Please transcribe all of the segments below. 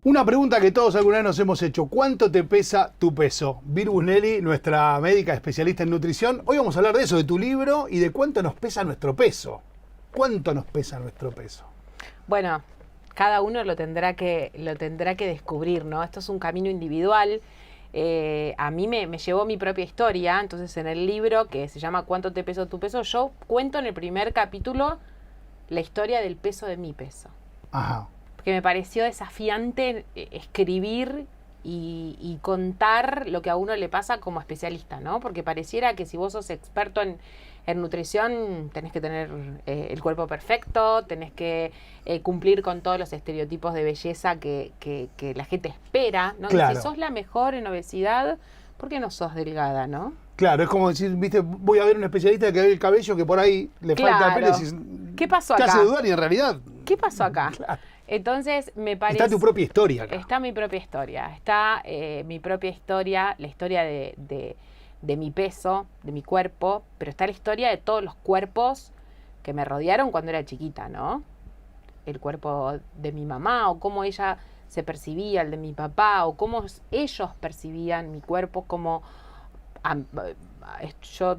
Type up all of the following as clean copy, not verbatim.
Una pregunta que todos alguna vez nos hemos hecho. ¿Cuánto te pesa tu peso? Vir Busnelli, nuestra médica especialista en nutrición. Hoy vamos a hablar de eso, de tu libro y de cuánto nos pesa nuestro peso. ¿Cuánto nos pesa nuestro peso? Bueno, cada uno lo tendrá que descubrir, ¿no? Esto es un camino individual. A mí me llevó mi propia historia. Entonces, en el libro que se llama ¿Cuánto te pesa tu peso?, yo cuento en el primer capítulo la historia del peso de mi peso. Ajá. Porque me pareció desafiante escribir y contar lo que a uno le pasa como especialista, ¿no? Porque pareciera que si vos sos experto en nutrición, tenés que tener el cuerpo perfecto, tenés que cumplir con todos los estereotipos de belleza que la gente espera, ¿no? Claro. Y si sos la mejor en obesidad, ¿por qué no sos delgada, no? Claro, es como decir, viste, voy a ver un especialista que ve el cabello que por ahí le falta pelo y decís, ¿qué pasó te acá? hace dudar y en realidad... ¿Qué pasó acá? Claro. Entonces, me parece... Está tu propia historia acá. Está mi propia historia. Está mi propia historia, la historia de mi peso, de mi cuerpo, pero está la historia de todos los cuerpos que me rodearon cuando era chiquita, ¿no? El cuerpo de mi mamá, o cómo ella se percibía, el de mi papá, o cómo ellos percibían mi cuerpo, como... yo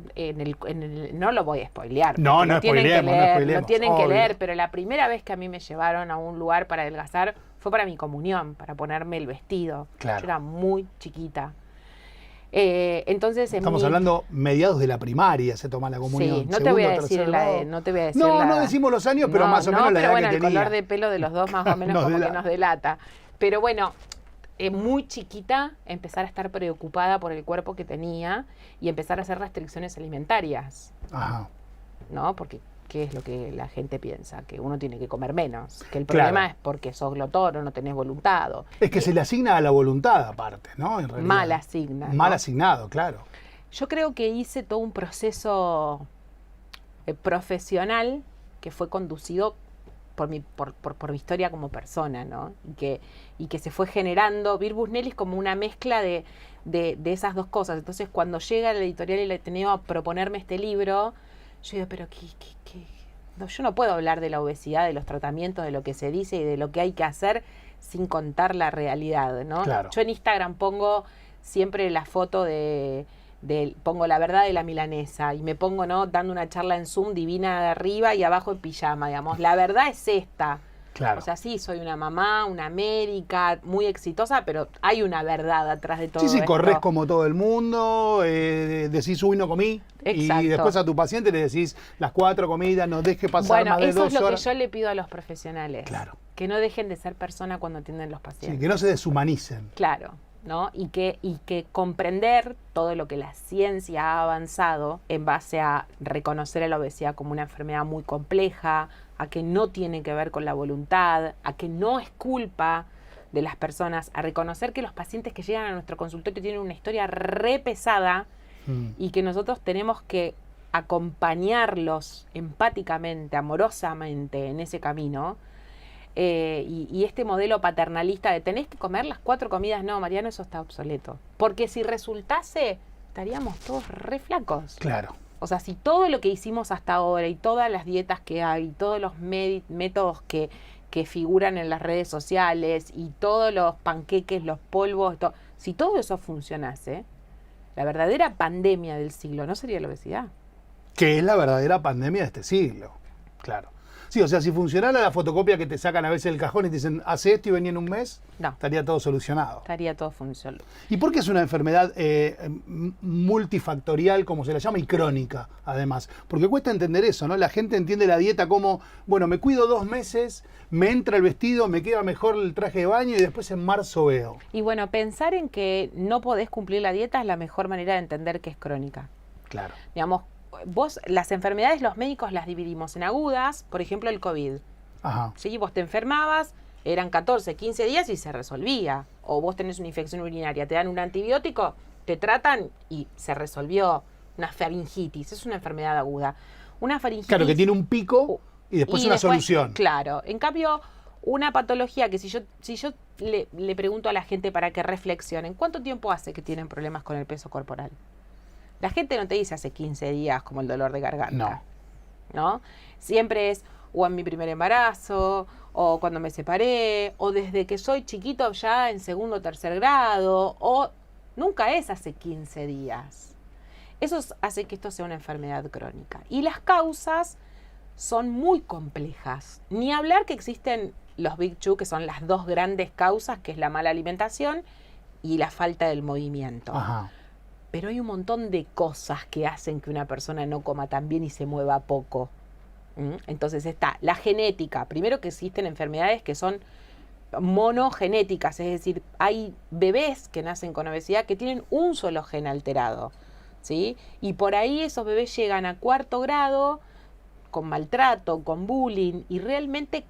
no lo voy a spoilear. No spoileemos. Lo tienen que leer, pero la primera vez que a mí me llevaron a un lugar para adelgazar fue para mi comunión, para ponerme el vestido. Claro. Yo era muy chiquita. Entonces estamos hablando mediados de la primaria, se toma la comunión. Sí, no te voy a decir no decimos los años, pero más o menos la edad bueno, que tenía. El color de pelo de los dos más o menos como que nos delata. Pero bueno, muy chiquita empezar a estar preocupada por el cuerpo que tenía y empezar a hacer restricciones alimentarias. Ajá. ¿No? Porque ¿qué es lo que la gente piensa? Que uno tiene que comer menos. Que el problema es porque sos glotón o no tenés voluntad. Es que se le asigna a la voluntad aparte, ¿no? En realidad. Mal asigna. Mal asignado, claro. Yo creo que hice todo un proceso profesional que fue conducido por mi historia como persona, ¿no? Y que se fue generando. Vir Busnelli es como una mezcla de esas dos cosas. Entonces, cuando llega la editorial y el Ateneo a proponerme este libro, yo digo, pero ¿qué? No, yo no puedo hablar de la obesidad, de los tratamientos, de lo que se dice y de lo que hay que hacer sin contar la realidad, ¿no? Claro. Yo en Instagram pongo siempre la foto pongo la verdad de la milanesa y me pongo, ¿no?, dando una charla en Zoom divina de arriba y abajo en pijama, digamos. La verdad es esta. Claro. O sea, sí, soy una mamá, una médica, muy exitosa, pero hay una verdad atrás de todo esto. Sí, corres como todo el mundo, decís, uy, no comí. Exacto. Y después a tu paciente le decís, las 4 comidas, no deje pasar más de 2 horas. Bueno, eso es lo que yo le pido a los profesionales. Claro. Que no dejen de ser persona cuando atienden los pacientes. Sí, que no se deshumanicen. Claro, ¿no? Y que comprender todo lo que la ciencia ha avanzado en base a reconocer a la obesidad como una enfermedad muy compleja, a que no tiene que ver con la voluntad, a que no es culpa de las personas, a reconocer que los pacientes que llegan a nuestro consultorio tienen una historia re pesada y que nosotros tenemos que acompañarlos empáticamente, amorosamente en ese camino. Y este modelo paternalista de tenés que comer las 4 comidas, no, Mariano, eso está obsoleto. Porque si resultase, estaríamos todos re flacos. Claro. O sea, si todo lo que hicimos hasta ahora y todas las dietas que hay, todos los métodos que figuran en las redes sociales y todos los panqueques, los polvos, si todo eso funcionase, la verdadera pandemia del siglo no sería la obesidad. Que es la verdadera pandemia de este siglo, claro. Sí, o sea, si funcionara la fotocopia que te sacan a veces del cajón y te dicen, hace esto y venía en un mes, no, estaría todo solucionado. Estaría todo funcionando. ¿Y por qué es una enfermedad multifactorial, como se la llama, y crónica, además? Porque cuesta entender eso, ¿no? La gente entiende la dieta como, bueno, me cuido 2 meses, me entra el vestido, me queda mejor el traje de baño y después en marzo veo. Y bueno, pensar en que no podés cumplir la dieta es la mejor manera de entender que es crónica. Claro. Digamos, las enfermedades los médicos las dividimos en agudas, por ejemplo el COVID. Ajá. ¿Sí? Vos te enfermabas, eran 14, 15 días y se resolvía. O vos tenés una infección urinaria, te dan un antibiótico, te tratan y se resolvió. Una faringitis, es una enfermedad aguda. Una faringitis... Claro, que tiene un pico y después una solución. Claro. En cambio, una patología que si yo le pregunto a la gente para que reflexionen, ¿cuánto tiempo hace que tienen problemas con el peso corporal? La gente no te dice hace 15 días como el dolor de garganta. No. ¿No? Siempre es o en mi primer embarazo, o cuando me separé, o desde que soy chiquito ya en segundo o tercer grado, o nunca es hace 15 días. Eso hace que esto sea una enfermedad crónica. Y las causas son muy complejas. Ni hablar que existen los Big Two, que son las dos grandes causas, que es la mala alimentación y la falta del movimiento. Ajá. Pero hay un montón de cosas que hacen que una persona no coma tan bien y se mueva poco. Entonces está la genética. Primero que existen enfermedades que son monogenéticas, es decir, hay bebés que nacen con obesidad que tienen un solo gen alterado, ¿sí? Y por ahí esos bebés llegan a 4º grado con maltrato, con bullying, y realmente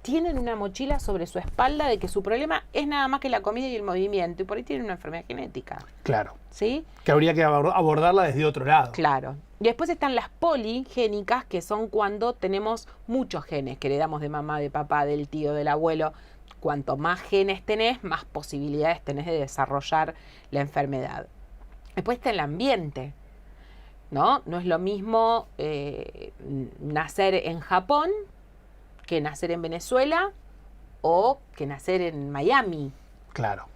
tienen una mochila sobre su espalda de que su problema es nada más que la comida y el movimiento, y por ahí tienen una enfermedad genética. Claro. ¿Sí? Que habría que abordarla desde otro lado. Claro. Y después están las poligénicas, que son cuando tenemos muchos genes que heredamos de mamá, de papá, del tío, del abuelo. Cuanto más genes tenés, más posibilidades tenés de desarrollar la enfermedad. Después está el ambiente, ¿no? No es lo mismo nacer en Japón que nacer en Venezuela o que nacer en Miami. Claro.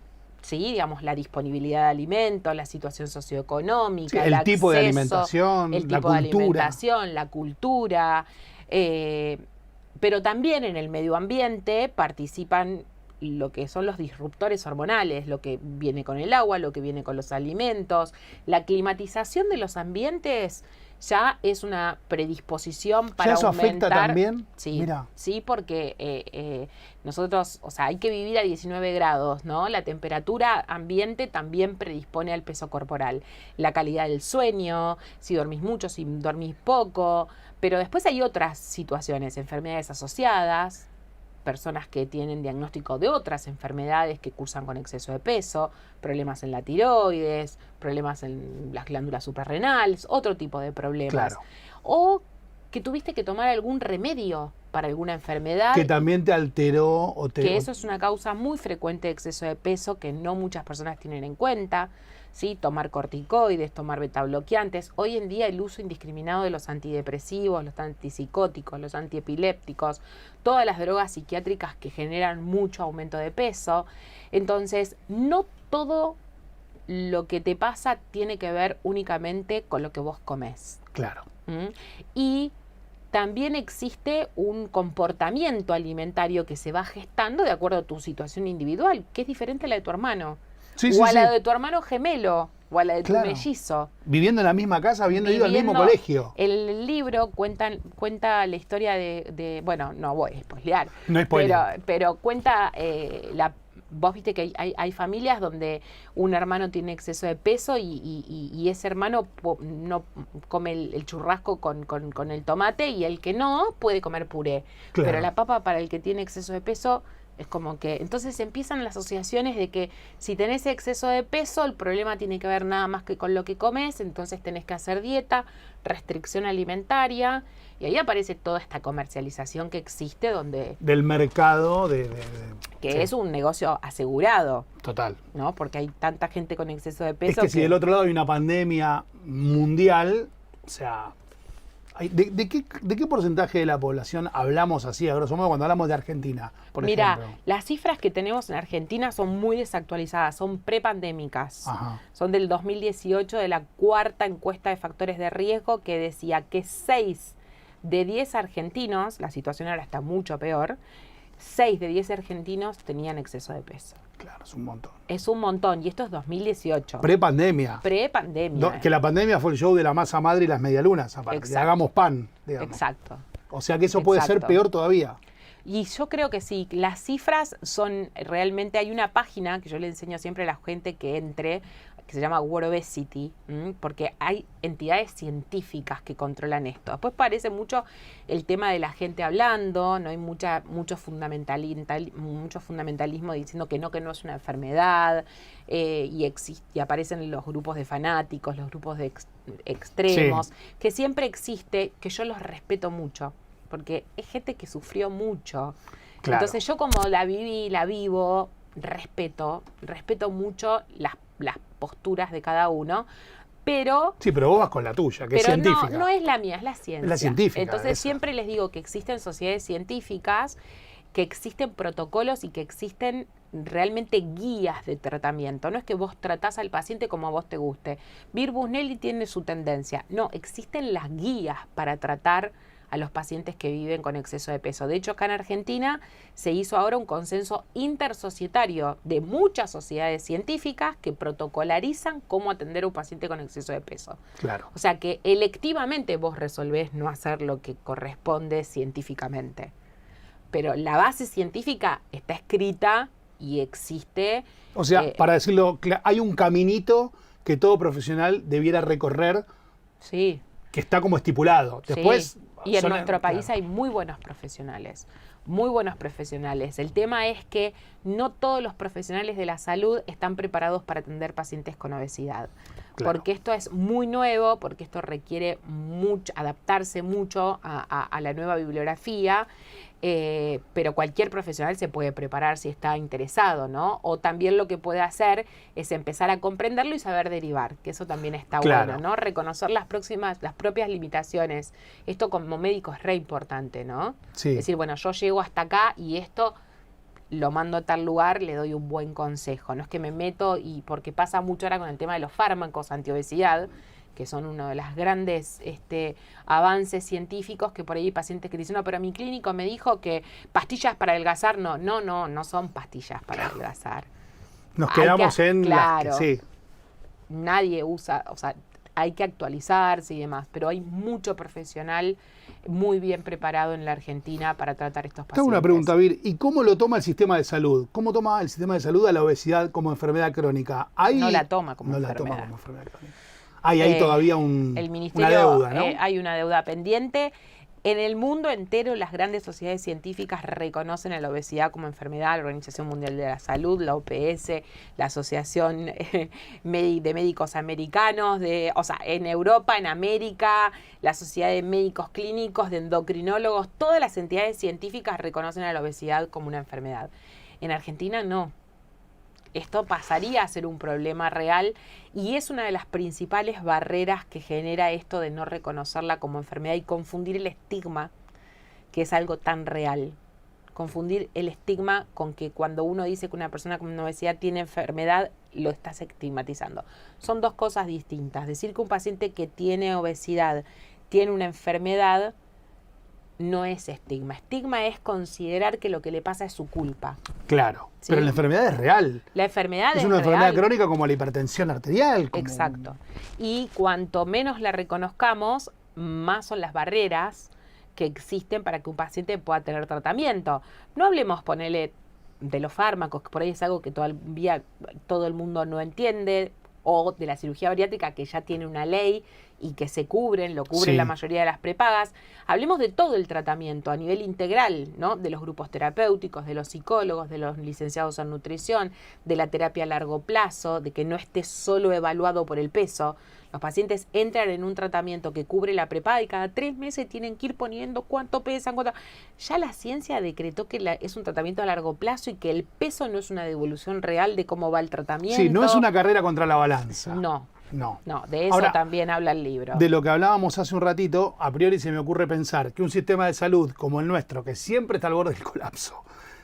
Sí, digamos, la disponibilidad de alimentos, la situación socioeconómica, Sí, el tipo de alimentación, el la tipo de cultura. alimentación, la cultura, pero también en el medio ambiente participan lo que son los disruptores hormonales, lo que viene con el agua, lo que viene con los alimentos. La climatización de los ambientes ya es una predisposición para ¿Ya eso aumentar. afecta también? Sí, Mira. sí, porque nosotros, o sea, hay que vivir a 19 grados, ¿no? La temperatura ambiente también predispone al peso corporal. La calidad del sueño, si dormís mucho, si dormís poco. Pero después hay otras situaciones, enfermedades asociadas, personas que tienen diagnóstico de otras enfermedades que cursan con exceso de peso, problemas en la tiroides, problemas en las glándulas suprarrenales, otro tipo de problemas. Claro. O que tuviste que tomar algún remedio para alguna enfermedad. Que también te alteró o te... Que eso es una causa muy frecuente de exceso de peso que no muchas personas tienen en cuenta. ¿Sí? Tomar corticoides, tomar betabloqueantes. Hoy en día el uso indiscriminado de los antidepresivos, los antipsicóticos, los antiepilépticos, todas las drogas psiquiátricas que generan mucho aumento de peso. Entonces, no todo lo que te pasa tiene que ver únicamente con lo que vos comés. Claro. Y también existe un comportamiento alimentario que se va gestando de acuerdo a tu situación individual, que es diferente a la de tu hermano. Sí, o a sí, la sí. de tu hermano gemelo, o a la de tu mellizo. Viviendo en la misma casa, habiendo ido al mismo colegio. El libro cuenta la historia de bueno, no voy a spoilear. No spoiler. Pero cuenta vos viste que hay familias donde un hermano tiene exceso de peso y ese hermano no come el churrasco con el tomate, y el que no puede comer puré. Claro. Pero la papa para el que tiene exceso de peso es como que... Entonces empiezan las asociaciones de que si tenés exceso de peso, el problema tiene que ver nada más que con lo que comes, entonces tenés que hacer dieta, restricción alimentaria, y ahí aparece toda esta comercialización que existe donde... Del mercado que sí. es un negocio asegurado. Total. ¿No? Porque hay tanta gente con exceso de peso. Es que si del otro lado hay una pandemia mundial, o sea... ¿De qué porcentaje de la población hablamos así, a grosso modo, cuando hablamos de Argentina, por ejemplo? Mira, las cifras que tenemos en Argentina son muy desactualizadas, son prepandémicas. Ajá. Son del 2018, de la 4ª encuesta de factores de riesgo, que decía que 6 de 10 argentinos, la situación ahora está mucho peor, 6 de 10 argentinos tenían exceso de peso. Claro, es un montón. Es un montón, y esto es 2018. Prepandemia. Prepandemia. Que la pandemia fue el show de la masa madre y las medialunas, aparte. Exacto. Y hagamos pan, digamos. Exacto. O sea que eso puede ser Exacto. peor todavía. Y yo creo que sí, las cifras son realmente, hay una página que yo le enseño siempre a la gente que entre, que se llama World Obesity, porque hay entidades científicas que controlan esto. Después parece mucho el tema de la gente hablando, no hay mucho fundamentalismo diciendo que no es una enfermedad, y aparecen los grupos de fanáticos, los grupos de extremos, sí, que siempre existe, que yo los respeto mucho, porque es gente que sufrió mucho. Claro. Entonces yo, como la viví, la vivo, respeto mucho las posturas de cada uno, Pero Sí, pero vos vas con la tuya, que es pero científica. no es la mía, es la ciencia. Es la científica, Entonces esa. siempre les digo que existen sociedades científicas, que existen protocolos y que existen realmente guías de tratamiento. No es que vos tratás al paciente como a vos te guste. Bir Busnelli tiene su tendencia. No, existen las guías para tratar a los pacientes que viven con exceso de peso. De hecho, acá en Argentina se hizo ahora un consenso intersocietario de muchas sociedades científicas que protocolarizan cómo atender a un paciente con exceso de peso. Claro. O sea que electivamente vos resolvés no hacer lo que corresponde científicamente. Pero la base científica está escrita y existe. O sea, para decirlo, hay un caminito que todo profesional debiera recorrer, Sí. que está como estipulado. Después, Sí. Y en son- nuestro país claro. hay muy buenos profesionales, muy buenos profesionales. El tema es que no todos los profesionales de la salud están preparados para atender pacientes con obesidad. Claro. Porque esto es muy nuevo, porque esto requiere mucho, adaptarse mucho a la nueva bibliografía, pero cualquier profesional se puede preparar si está interesado, ¿no? O también lo que puede hacer es empezar a comprenderlo y saber derivar, que eso también está Claro. bueno, ¿no? Reconocer las propias limitaciones. Esto como médico es re importante, ¿no? Sí. Es decir, bueno, yo llego hasta acá y esto lo mando a tal lugar, le doy un buen consejo. No es que me meto, y porque pasa mucho ahora con el tema de los fármacos antiobesidad, que son uno de los grandes avances científicos, que por ahí hay pacientes que dicen, no, pero mi clínico me dijo que pastillas para adelgazar, no son pastillas para adelgazar. Nos Hay que- quedamos en claro. las que sí. Nadie usa, o sea, hay que actualizarse y demás, pero hay mucho profesional muy bien preparado en la Argentina para tratar estos Te pacientes. hago una pregunta, Vir, ¿y cómo lo toma el sistema de salud? ¿Cómo toma el sistema de salud a la obesidad como enfermedad crónica? No la toma como no enfermedad. la toma como enfermedad crónica. Hay ahí todavía El una ministerio, deuda, ¿no? hay una deuda pendiente. En el mundo entero, las grandes sociedades científicas reconocen a la obesidad como enfermedad, la Organización Mundial de la Salud, la OPS, la Asociación de Médicos Americanos, o sea, en Europa, en América, la Sociedad de Médicos Clínicos, de Endocrinólogos, todas las entidades científicas reconocen a la obesidad como una enfermedad. En Argentina no. Esto pasaría a ser un problema real y es una de las principales barreras que genera esto de no reconocerla como enfermedad y confundir el estigma, que es algo tan real. Confundir el estigma con que cuando uno dice que una persona con obesidad tiene enfermedad, lo estás estigmatizando. Son dos cosas distintas. Decir que un paciente que tiene obesidad tiene una enfermedad no es estigma. Estigma es considerar que lo que le pasa es su culpa. Claro, ¿Sí? pero la enfermedad es real. La enfermedad Es una enfermedad real. crónica como la hipertensión arterial. como- Exacto. Y cuanto menos la reconozcamos, más son las barreras que existen para que un paciente pueda tener tratamiento. No hablemos, ponele, de los fármacos, que por ahí es algo que todavía todo el mundo no entiende, o de la cirugía bariátrica, que ya tiene una ley y que se cubren, lo cubren Sí. la mayoría de las prepagas. Hablemos de todo el tratamiento a nivel integral, ¿no? De los grupos terapéuticos, de los psicólogos, de los licenciados en nutrición, de la terapia a largo plazo, de que no esté solo evaluado por el peso. Los pacientes entran en un tratamiento que cubre la prepaga y cada 3 meses tienen que ir poniendo cuánto pesan, cuánto. Ya la ciencia decretó que es un tratamiento a largo plazo y que el peso no es una devolución real de cómo va el tratamiento. Sí, no es una carrera contra la balanza. No, No. no, de eso Ahora, también habla el libro. De lo que hablábamos hace un ratito, a priori se me ocurre pensar que un sistema de salud como el nuestro, que siempre está al borde del colapso,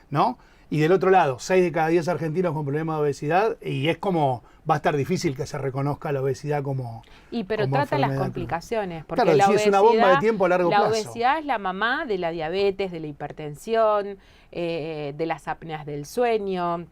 ¿no? Y del otro lado, 6 de cada 10 argentinos con problemas de obesidad, y es como, va a estar difícil que se reconozca la obesidad como Pero como trata las enfermedad. complicaciones, porque Claro, la sí, obesidad, es una bomba de tiempo a largo la plazo. obesidad es la mamá de la diabetes, de la hipertensión, de las apneas del sueño,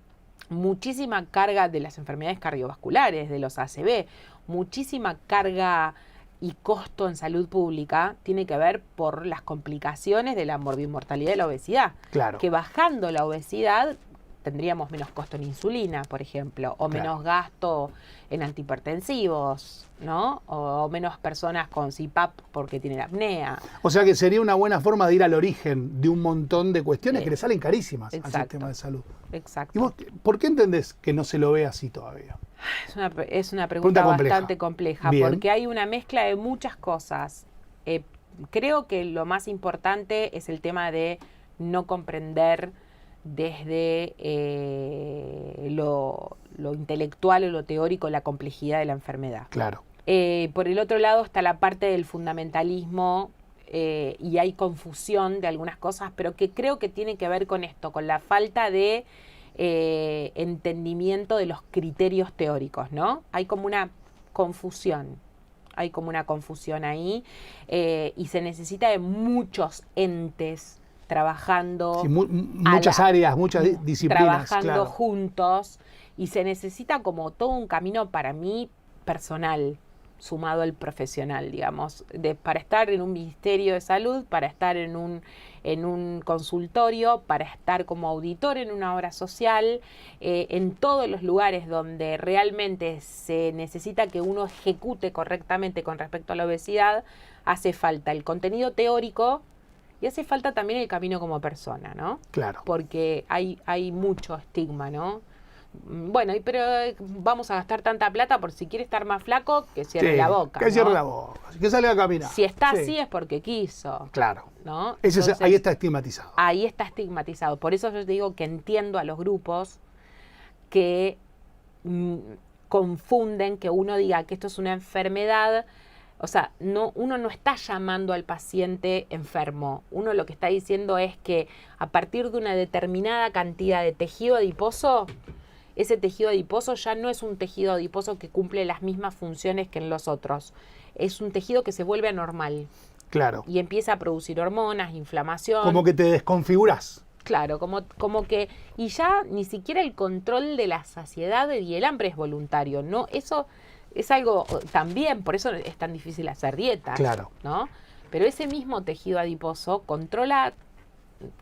muchísima carga de las enfermedades cardiovasculares, de los ACV, muchísima carga y costo en salud pública tiene que ver por las complicaciones de la morbimortalidad de la obesidad. Claro. Que bajando la obesidad tendríamos menos costo en insulina, por ejemplo, o Claro. menos gasto en antihipertensivos, ¿no? O menos personas con CPAP porque tienen apnea. O sea que sería una buena forma de ir al origen de un montón de cuestiones Sí. que le salen carísimas Exacto. al sistema de salud. Exacto. ¿Y vos, por qué entendés que no se lo ve así todavía? Es una pregunta compleja. bastante compleja, Bien. porque hay una mezcla de muchas cosas. Creo que lo más importante es el tema de no comprender desde lo intelectual o lo teórico la complejidad de la enfermedad. Claro. Por el otro lado está la parte del fundamentalismo, y hay confusión de algunas cosas, pero que creo que tiene que ver con esto, con la falta de entendimiento de los criterios teóricos, ¿no? Hay como una confusión. Hay como una confusión ahí, y se necesita de muchos entes trabajando. Sí, muchas áreas, muchas disciplinas. Trabajando juntos, y se necesita como todo un camino para mí personal, sumado al profesional, digamos, para estar en un ministerio de salud, para estar en un consultorio, para estar como auditor en una obra social, en todos los lugares donde realmente se necesita que uno ejecute correctamente con respecto a la obesidad, hace falta el contenido teórico y hace falta también el camino como persona, ¿no? Claro. Porque hay mucho estigma, ¿no? Bueno, pero vamos a gastar tanta plata por si quiere estar más flaco, que cierre la boca. Que ¿no? cierre la boca, que salga a caminar. Si está así es porque quiso. Claro. ¿No? Entonces, ahí está estigmatizado. Ahí está estigmatizado. Por eso yo te digo que entiendo a los grupos que confunden que uno diga que esto es una enfermedad. O sea, uno no está llamando al paciente enfermo. Uno lo que está diciendo es que a partir de una determinada cantidad de tejido adiposo, ese tejido adiposo ya no es un tejido adiposo que cumple las mismas funciones que en los otros. Es un tejido que se vuelve anormal. Claro. Y empieza a producir hormonas, inflamación. Como que te desconfigurás. Claro, como que... Y ya ni siquiera el control de la saciedad y el hambre es voluntario, ¿no? Eso es algo también, por eso es tan difícil hacer dietas. Claro. ¿No? Pero ese mismo tejido adiposo controla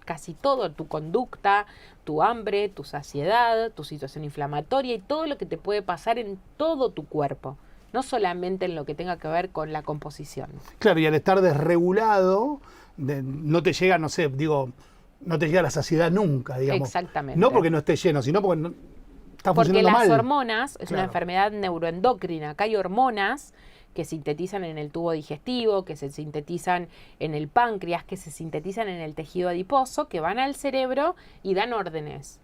casi todo, tu conducta, tu hambre, tu saciedad, tu situación inflamatoria y todo lo que te puede pasar en todo tu cuerpo, no solamente en lo que tenga que ver con la composición. Claro, y al estar desregulado, no te llega, no sé, digo, no te llega la saciedad nunca, digamos. Exactamente. No porque no esté lleno, sino porque no, está funcionando mal. Porque las hormonas es Claro. una enfermedad neuroendocrina. Acá hay hormonas que sintetizan en el tubo digestivo, que se sintetizan en el páncreas, que se sintetizan en el tejido adiposo, que van al cerebro y dan órdenes.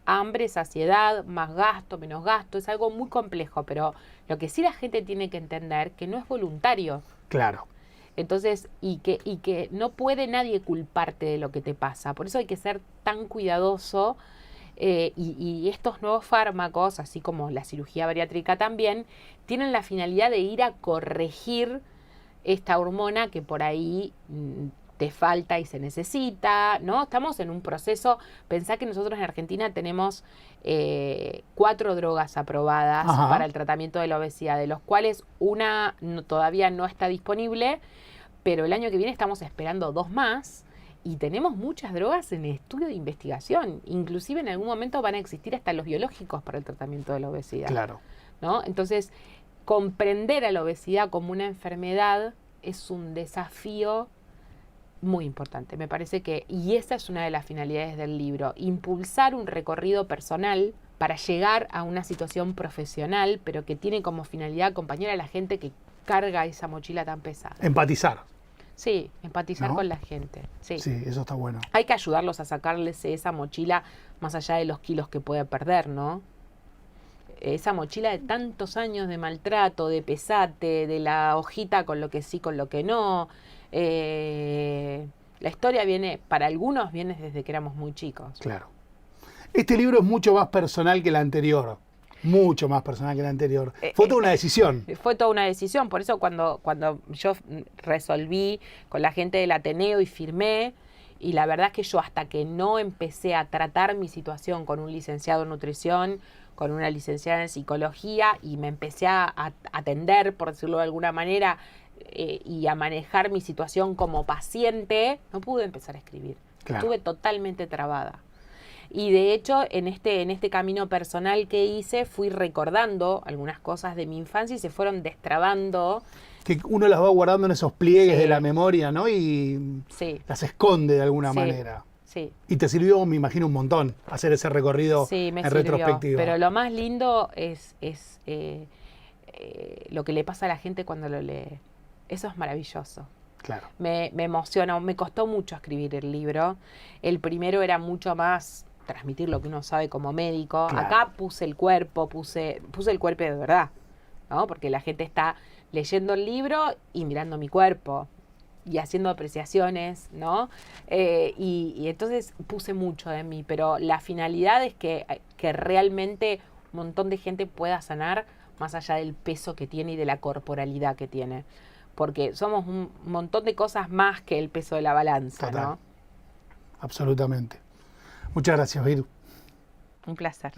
Hambre, saciedad, más gasto, menos gasto, es algo muy complejo, pero lo que sí la gente tiene que entender que no es voluntario. Claro. Entonces, y que no puede nadie culparte de lo que te pasa. Por eso hay que ser tan cuidadoso. Y estos nuevos fármacos, así como la cirugía bariátrica también, tienen la finalidad de ir a corregir esta hormona que por ahí te falta y se necesita, ¿no? Estamos en un proceso, pensá que nosotros en Argentina tenemos 4 drogas aprobadas Ajá. para el tratamiento de la obesidad, de los cuales una todavía no está disponible, pero el año que viene estamos esperando 2 más. Y tenemos muchas drogas en estudio de investigación. Inclusive en algún momento van a existir hasta los biológicos para el tratamiento de la obesidad. Claro. ¿No? Entonces, comprender a la obesidad como una enfermedad es un desafío muy importante. Me parece que, y esa es una de las finalidades del libro, impulsar un recorrido personal para llegar a una situación profesional, pero que tiene como finalidad acompañar a la gente que carga esa mochila tan pesada. Empatizar. Sí, empatizar, ¿no?, con la gente. Sí. Sí, eso está bueno. Hay que ayudarlos a sacarles esa mochila más allá de los kilos que puede perder, ¿no? Esa mochila de tantos años de maltrato, de pesate, de la hojita con lo que sí, con lo que no. La historia viene, para algunos, viene desde que éramos muy chicos. Claro. Este libro es mucho más personal que el anterior. Mucho más personal que el anterior. Fue toda una decisión. Fue toda una decisión. Por eso cuando yo resolví con la gente del Ateneo y firmé, y la verdad es que yo hasta que no empecé a tratar mi situación con un licenciado en nutrición, con una licenciada en psicología, y me empecé a atender, por decirlo de alguna manera, y a manejar mi situación como paciente, no pude empezar a escribir. Claro. Estuve totalmente trabada. Y de hecho, en este camino personal que hice, fui recordando algunas cosas de mi infancia y se fueron destrabando. Que uno las va guardando en esos pliegues Sí. de la memoria, ¿no? Y Sí. las esconde de alguna Sí. manera. Sí. Y te sirvió, me imagino, un montón hacer ese recorrido Sí, me en sirvió. retrospectiva. Pero lo más lindo es lo que le pasa a la gente cuando lo lee. Eso es maravilloso. Claro. Me emociona. Me costó mucho escribir el libro. El primero era mucho más transmitir lo que uno sabe como médico. Claro. Acá puse el cuerpo, puse el cuerpo de verdad, ¿no? Porque la gente está leyendo el libro y mirando mi cuerpo y haciendo apreciaciones, ¿no? Y entonces puse mucho de mí, pero la finalidad es que realmente un montón de gente pueda sanar más allá del peso que tiene y de la corporalidad que tiene. Porque somos un montón de cosas más que el peso de la balanza, Total. ¿no? Absolutamente. Muchas gracias, Viru. Un placer.